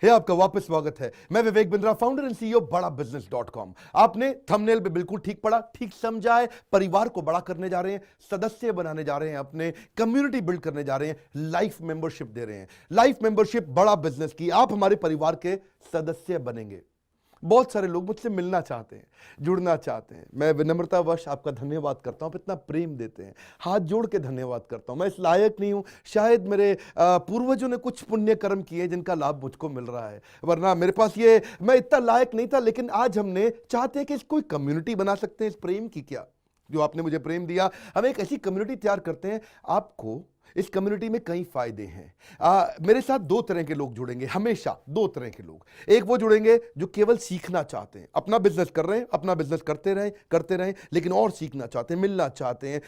आपका वापस स्वागत है। मैं Vivek Bindra, founder and CEO बड़ा बिजनेस.com। आपने थंबनेल पे बिल्कुल ठीक पढ़ा, ठीक समझा है। परिवार को बड़ा करने जा रहे हैं, सदस्य बनाने जा रहे हैं, अपने कम्युनिटी बिल्ड करने जा रहे हैं, लाइफ मेंबरशिप दे रहे हैं। लाइफ मेंबरशिप बड़ा बिजनेस की, आप हमारे परिवार के सदस्य बनेंगे। बहुत सारे लोग मुझसे मिलना चाहते हैं, जुड़ना चाहते हैं। मैं विनम्रतावश आपका धन्यवाद करता हूं, आप इतना प्रेम देते हैं, हाथ जोड़ के धन्यवाद करता हूं। मैं इस लायक नहीं हूं, शायद मेरे पूर्वजों ने कुछ पुण्य कर्म किए जिनका लाभ मुझको मिल रहा है, वरना मेरे पास ये मैं इतना लायक नहीं था। लेकिन आज हमने चाहते हैं कि कोई कम्युनिटी बना सकते हैं इस प्रेम की। क्या जो आपने मुझे प्रेम दिया, हम एक ऐसी कम्युनिटी तैयार करते हैं। आपको इस कम्युनिटी में कई फायदे हैं। मेरे साथ दो तरह के लोग जुड़ेंगे, हमेशा दो तरह के लोग। एक वो जुड़ेंगे जो केवल सीखना चाहते हैं, अपना बिजनेस कर रहे हैं, अपना बिजनेस करते रहें, लेकिन और सीखना चाहते हैं, मिलना चाहते हैं,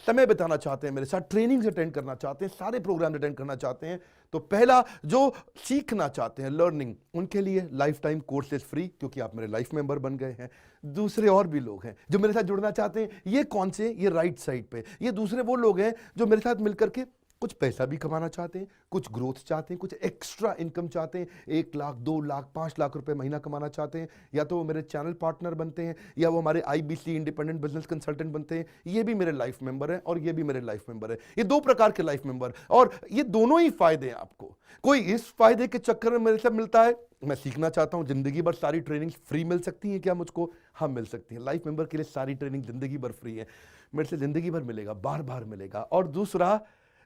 समय बिताना चाहते हैं, मेरे साथ ट्रेनिंग्स अटेंड करना चाहते हैं, सारे प्रोग्राम अटेंड करना चाहते हैं। तो पहला, जो सीखना चाहते हैं, लर्निंग, उनके लिए लाइफ टाइम कोर्सेज फ्री, क्योंकि आप मेरे लाइफ मेंबर बन गए हैं। दूसरे और भी लोग हैं जो मेरे साथ जुड़ना चाहते हैं। ये कौन से? ये राइट साइड पे ये दूसरे वो लोग हैं जो मेरे साथ मिलकर के कुछ पैसा भी कमाना चाहते हैं, कुछ ग्रोथ चाहते हैं, कुछ एक्स्ट्रा इनकम चाहते हैं। 1 लाख, 2 लाख, 5 लाख रुपए महीना कमाना चाहते हैं। या तो वो मेरे चैनल पार्टनर बनते हैं, या वो हमारे IBC इंडिपेंडेंट बिजनेस कंसल्टेंट बनते हैं। ये भी मेरे लाइफ मेंबर है और ये भी मेरे लाइफ मेंबर है। ये दो प्रकार के लाइफ मेंबर, और ये दोनों ही फायदे हैं आपको। कोई इस फायदे के चक्कर में मेरे से मिलता है, मैं सीखना चाहता हूं, जिंदगी भर सारी ट्रेनिंग फ्री मिल सकती है क्या मुझको? हाँ, मिल सकती है। लाइफ मेंबर के लिए सारी ट्रेनिंग जिंदगी भर फ्री है, मेरे से जिंदगी भर मिलेगा, बार बार मिलेगा। और दूसरा,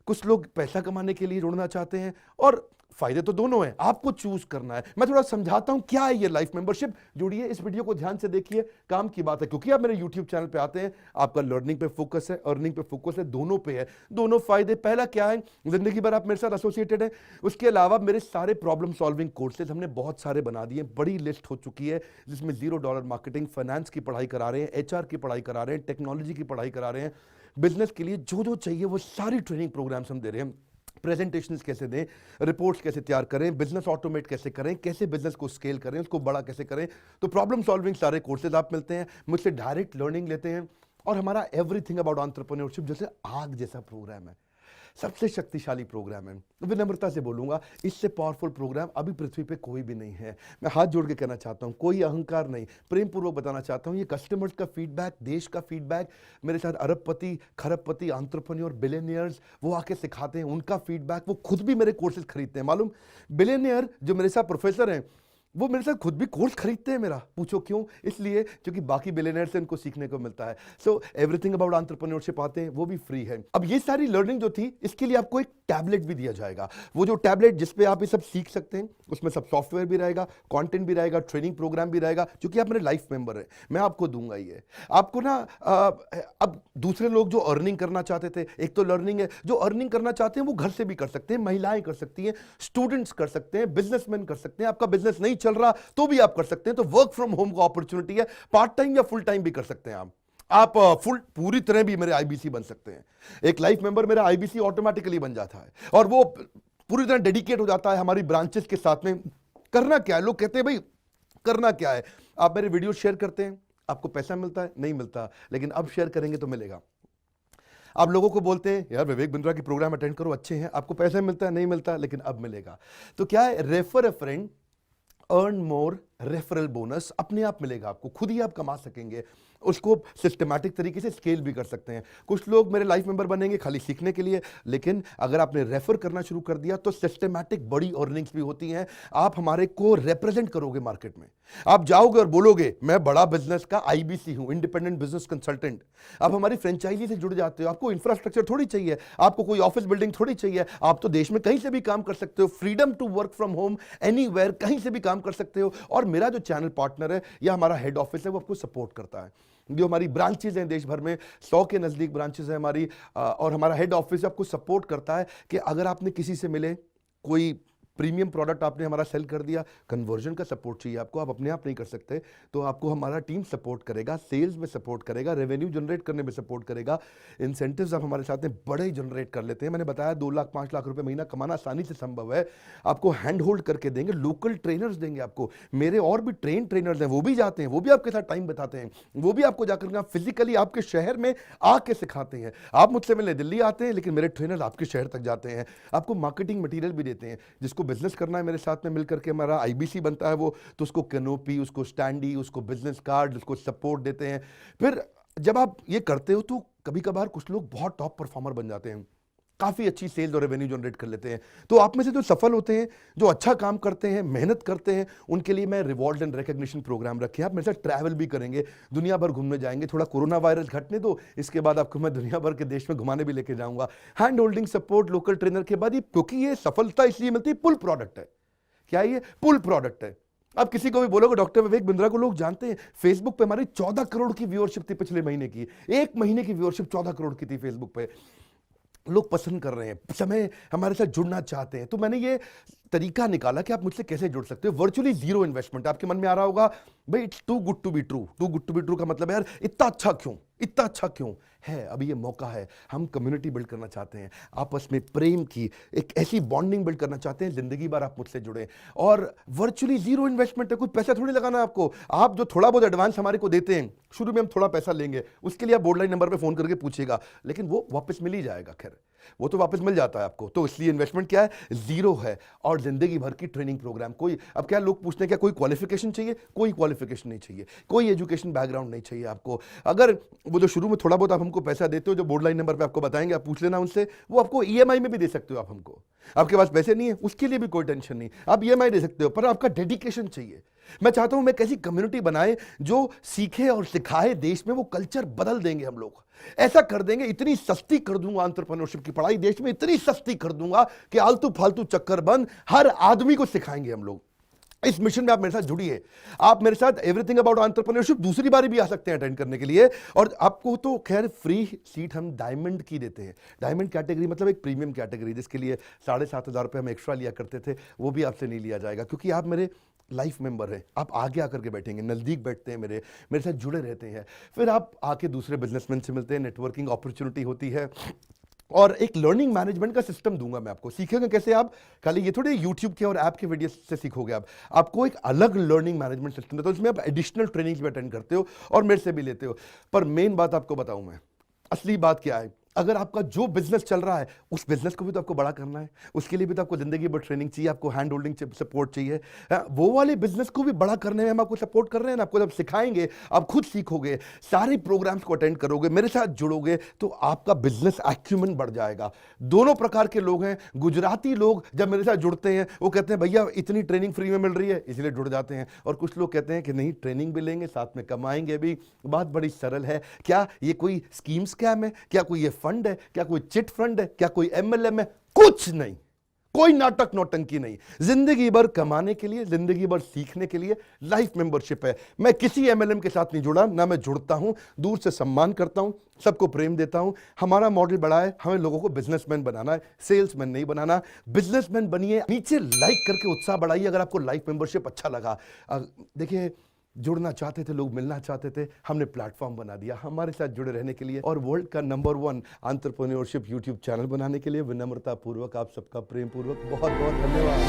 कुछ लोग पैसा कमाने के लिए जुड़ना चाहते हैं, और फायदे तो दोनों हैं, आपको चूज करना है। मैं थोड़ा समझाता हूं क्या है ये लाइफ मेंबरशिप। जुड़िए, इस वीडियो को ध्यान से देखिए, काम की बात है। क्योंकि आप मेरे YouTube चैनल पे आते हैं, आपका लर्निंग पे फोकस है, अर्निंग पे फोकस है, दोनों पे है। दोनों फायदे, पहला क्या है, जिंदगी भर आप मेरे साथ एसोसिएटेड है। उसके अलावा मेरे सारे प्रॉब्लम सॉल्विंग कोर्सेज हमने बहुत सारे बना दिए, बड़ी लिस्ट हो चुकी है, जिसमें $0 मार्केटिंग, फाइनेंस की पढ़ाई करा रहे हैं, HR की पढ़ाई करा रहे हैं, टेक्नोलॉजी की पढ़ाई करा रहे हैं। बिजनेस के लिए जो जो चाहिए वो सारी ट्रेनिंग प्रोग्राम्स हम दे रहे हैं। प्रेजेंटेशंस कैसे दें, रिपोर्ट्स कैसे तैयार करें, बिजनेस ऑटोमेट कैसे करें, कैसे बिजनेस को स्केल करें, उसको बड़ा कैसे करें। तो प्रॉब्लम सॉल्विंग सारे कोर्सेज आप मिलते हैं, मुझसे डायरेक्ट लर्निंग लेते हैं। और हमारा एवरीथिंग अबाउट एंटरप्रेन्योरशिप जैसे आग जैसा प्रोग्राम है, सबसे शक्तिशाली प्रोग्राम है। विनम्रता से बोलूंगा, इससे पावरफुल प्रोग्राम अभी पृथ्वी पे कोई भी नहीं है। मैं हाथ जोड़ के कहना चाहता हूं, कोई अहंकार नहीं, प्रेम पूर्वक बताना चाहता हूं, ये कस्टमर्स का फीडबैक, देश का फीडबैक, मेरे साथ अरबपति, खरबपति, एंटरप्रेन्योर, बिलियनियर्स, वो आके सिखाते हैं, उनका फीडबैक, वो खुद भी मेरे कोर्सेज खरीदते हैं। मालूम, बिलियनियर जो मेरे साथ प्रोफेसर हैं, वो मेरे साथ खुद भी कोर्स खरीदते हैं मेरा। पूछो क्यों? इसलिए क्योंकि बाकी बिलियनियर से उनको सीखने को मिलता है। सो एवरीथिंग अबाउट एंटरप्रेन्योरशिप आते हैं, वो भी फ्री है। अब ये सारी लर्निंग जो थी, इसके लिए आपको एक टैबलेट भी दिया जाएगा। वो जो टैबलेट जिसपे आप ये सब सीख सकते हैं, उसमें सब सॉफ्टवेयर भी रहेगा, कंटेंट भी रहेगा, ट्रेनिंग प्रोग्राम भी रहेगा। क्योंकि आप मेरे लाइफ मेंबर हैं, मैं आपको दूंगा ये। आपको ना अब दूसरे लोग जो अर्निंग करना चाहते थे, एक तो लर्निंग है, जो अर्निंग करना चाहते हैं वो घर से भी कर सकते हैं, महिलाएं कर सकती हैं, स्टूडेंट्स कर सकते हैं, बिजनेसमैन कर सकते हैं। आपका बिजनेस नहीं चल रहा तो भी आप कर सकते हैं। तो वर्क फ्रॉम होम का अपॉर्चुनिटी है, पार्ट टाइम या फुल टाइम भी कर सकते हैं आप फुल पूरी तरह भी मेरे IBC बन सकते हैं। एक लाइफ मेंबर मेरा IBC ऑटोमेटिकली बन जाता है, और वो पूरी तरह डेडिकेट हो जाता है हमारी ब्रांचेस के साथ में। करना क्या है, लोग कहते हैं भाई करना क्या है, आप मेरे वीडियो शेयर करते हैं, आपको पैसा मिलता है? नहीं मिलता, लेकिन अब शेयर करेंगे तो मिलेगा। आप लोगों को बोलते हैं यार विवेक बिंद्रा की प्रोग्राम अटेंड करो, अच्छे हैं, आपको पैसा मिलता है? नहीं मिलता, लेकिन अब मिलेगा। तो क्या है, refer a friend, earn more, referral bonus अपने आप मिलेगा आपको, खुद ही आप कमा सकेंगे। उसको सिस्टमैटिक तरीके से स्केल भी कर सकते हैं। कुछ लोग मेरे लाइफ मेंबर बनेंगे खाली सीखने के लिए, लेकिन अगर आपने रेफर करना शुरू कर दिया तो सिस्टमैटिक बड़ी अर्निंग्स भी होती हैं। आप हमारे को रिप्रेजेंट करोगे मार्केट में, आप जाओगे और बोलोगे मैं बड़ा बिजनेस का IBC हूं, इंडिपेंडेंट बिजनेस कंसल्टेंट। आप हमारी फ्रेंचाइजी से जुड़ जाते हो, आपको इंफ्रास्ट्रक्चर थोड़ी चाहिए, आपको कोई ऑफिस बिल्डिंग थोड़ी चाहिए, आप तो देश में कहीं से भी काम कर सकते हो, freedom to work from home, anywhere, कहीं से भी काम कर सकते हो। और मेरा जो चैनल पार्टनर है या हमारा हेड ऑफिस है, वो आपको सपोर्ट करता है। जो हमारी ब्रांचेज हैं देश भर में, 100 के नजदीक ब्रांचेज हैं हमारी, और हमारा हेड ऑफिस आपको सपोर्ट करता है कि अगर आपने किसी से मिले, कोई प्रीमियम प्रोडक्ट आपने हमारा सेल कर दिया, कन्वर्जन का सपोर्ट चाहिए आपको, आप अपने आप नहीं कर सकते, तो आपको हमारा टीम सपोर्ट करेगा, सेल्स में सपोर्ट करेगा, रेवेन्यू जनरेट करने में सपोर्ट करेगा। इंसेंटिव्स आप हमारे साथ में बड़े जनरेट कर लेते हैं। मैंने बताया 2 लाख 5 लाख रुपए महीना कमाना आसानी से संभव है। आपको हैंड होल्ड करके देंगे, लोकल ट्रेनर्स देंगे आपको, मेरे और भी ट्रेनर्स हैं, वो भी जाते हैं, वो भी आपके साथ टाइम बिताते हैं, वो भी आपको जाकर फिजिकली आपके शहर में आके सिखाते हैं। आप मुझसे मिलने दिल्ली आते हैं, लेकिन मेरे ट्रेनर आपके शहर तक जाते हैं, आपको मार्केटिंग मटीरियल भी देते हैं, जिसको जिसको बिजनेस करना है मेरे साथ में मिल करके हमारा आईबीसी बनता है वो, तो उसको कैनोपी, उसको स्टैंडी, उसको बिजनेस कार्ड, उसको सपोर्ट देते हैं। फिर जब आप ये करते हो तो कभी कभार कुछ लोग बहुत टॉप परफॉर्मर बन जाते हैं, काफ़ी अच्छी सेल्स और रेवेन्यू जनरेट कर लेते हैं। तो आप में से जो सफल होते हैं, जो अच्छा काम करते हैं, मेहनत करते हैं, उनके लिए मैं रिवॉर्ड एंड रिकग्निशन प्रोग्राम रखे हैं। आप मेरे साथ ट्रैवल भी करेंगे, दुनिया भर घूमने जाएंगे। थोड़ा कोरोना वायरस घटने दो, इसके बाद आपको मैं दुनिया भर के देश में घुमाने भी लेके जाऊंगा। Hand holding support, local trainer के बाद, क्योंकि ये सफलता इसलिए मिलती है, पुल प्रोडक्ट है। क्या ये पुल प्रोडक्ट है? अब किसी को भी बोलोगे डॉक्टर विवेक बिंद्रा को लोग जानते हैं, फेसबुक पे हमारी 14 करोड़ की व्यूअरशिप थी पिछले महीने की। एक महीने की व्यूअरशिप 14 करोड़ की थी फेसबुक पे। लोग पसंद कर रहे हैं, समय हमारे साथ जुड़ना चाहते हैं। तो मैंने ये तरीका निकाला कि आप मुझसे कैसे जुड़ सकते हो। Virtually zero investment. आपके मन में आ रहा होगा भाई it's too good to be true. Too good to be true का मतलब है यार इतना अच्छा क्यों, इतना अच्छा क्यों है? अभी ये मौका है, हम कम्युनिटी बिल्ड करना चाहते हैं, आपस में प्रेम की एक ऐसी बॉन्डिंग बिल्ड करना चाहते हैं, जिंदगी भर आप मुझसे जुड़े। और वर्चुअली जीरो इन्वेस्टमेंट है, कुछ पैसा थोड़ी लगाना आपको। आप जो थोड़ा बहुत एडवांस हमारे को देते हैं, शुरू में हम थोड़ा पैसा लेंगे, उसके लिए आप बोर्ड लाइन नंबर पे फोन करके पूछिएगा, लेकिन वो वापस मिल ही जाएगा। खैर वो तो वापस मिल जाता है आपको। तो इसलिए इन्वेस्टमेंट क्या है? जीरो है। और जिंदगी भर की ट्रेनिंग प्रोग्राम। कोई, अब क्या लोग पूछते हैं क्या कोई क्वालिफिकेशन चाहिए? कोई क्वालिफिकेशन नहीं चाहिए, कोई एजुकेशन बैकग्राउंड नहीं चाहिए आपको। अगर वो जो शुरू में थोड़ा बहुत आप हमको पैसा देते हो, जो बोर्ड लाइन नंबर पे आपको बताएंगे, आप पूछ लेना उनसे, वो आपको ईएमआई में भी दे सकते हो आप हमको। आपके पास पैसे नहीं है उसके लिए भी कोई टेंशन नहीं, आप ईएमआई दे सकते हो, पर आपका डेडिकेशन चाहिए। मैं चाहता हूं मैं कैसी कम्युनिटी बनाए जो सीखे और सिखाए देश में, वो कल्चर बदल देंगे हम लोग। ऐसा कर देंगे, इतनी सस्ती कर दूंगा एंटरप्रेन्योरशिप की पढ़ाई देश में, इतनी सस्ती कर दूंगा कि आलतू फालतू चक्कर बंद, हर आदमी को सिखाएंगे हम लोग। इस मिशन में आप मेरे साथ जुड़िए। आप मेरे साथ एवरीथिंग अबाउट एंटरप्रेन्योरशिप दूसरी बारी भी आ सकते हैं अटेंड करने के लिए। और आपको तो खैर फ्री सीट हम डायमंड की देते हैं। डायमंड कैटेगरी मतलब एक प्रीमियम कैटेगरी, जिसके लिए 7,500 रुपये हम एक्स्ट्रा लिया करते थे, वो भी आपसे नहीं लिया जाएगा, क्योंकि आप मेरे लाइफ मेंबर है। आप आगे आकर के बैठेंगे, नज़दीक बैठते हैं, मेरे साथ जुड़े रहते हैं। फिर आप आके दूसरे बिजनेसमैन से मिलते हैं, नेटवर्किंग अपॉर्चुनिटी होती है। और एक लर्निंग मैनेजमेंट का सिस्टम दूंगा मैं आपको। सीखेंगे कैसे? आप खाली ये थोड़ी यूट्यूब के और ऐप के वीडियो से सीखोगे, आप आपको एक अलग लर्निंग मैनेजमेंट सिस्टम है। तो इसमें आप एडिशनल ट्रेनिंग भी अटेंड करते हो और मेरे से भी लेते हो। पर मेन बात आपको बताऊं मैं, असली बात क्या है, अगर आपका जो बिजनेस चल रहा है उस बिजनेस को भी तो आपको बड़ा करना है, उसके लिए भी तो आपको जिंदगी भर ट्रेनिंग चाहिए, आपको हैंड होल्डिंग सपोर्ट चाहिए। वो वाले बिजनेस को भी बड़ा करने में हम आपको सपोर्ट कर रहे हैं ना। आपको जब सिखाएंगे, आप खुद सीखोगे, सारे प्रोग्राम्स को अटेंड करोगे, मेरे साथ जुड़ोगे, तो आपका बिजनेस एक्यूमेंट बढ़ जाएगा। दोनों प्रकार के लोग हैं। गुजराती लोग जब मेरे साथ जुड़ते हैं वो कहते हैं भैया इतनी ट्रेनिंग फ्री में मिल रही है, इसलिए जुड़ जाते हैं। और कुछ लोग कहते हैं कि नहीं, ट्रेनिंग भी लेंगे, साथ में कमाएंगे भी। बात बड़ी सरल है। क्या ये कोई स्कीम स्कैम है? क्या कोई ये फंड है? क्या कोई चिट फंड है? क्या कोई एमएलएम है? कुछ नहीं, कोई नाटक नौटंकी नहीं। जिंदगी भर कमाने के लिए, जिंदगी भर सीखने के लिए लाइफ मेंबरशिप है। मैं किसी एमएलएम के साथ नहीं जुड़ा, ना मैं जुड़ता हूं। दूर से सम्मान करता हूं, सबको प्रेम देता हूं। हमारा मॉडल बड़ा है, हमें लोगों को बिजनेसमैन बनाना है, सेल्समैन नहीं बनाना। बिजनेसमैन बनिए। नीचे लाइक करके उत्साह बढ़ाइए अगर आपको लाइफ मेंबरशिप अच्छा लगा। देखिए, जुड़ना चाहते थे लोग, मिलना चाहते थे, हमने प्लेटफॉर्म बना दिया हमारे साथ जुड़े रहने के लिए। और वर्ल्ड का नंबर 1 एंटरप्रेन्योरशिप यूट्यूब चैनल बनाने के लिए विनम्रता पूर्वक आप सबका प्रेम पूर्वक बहुत बहुत धन्यवाद।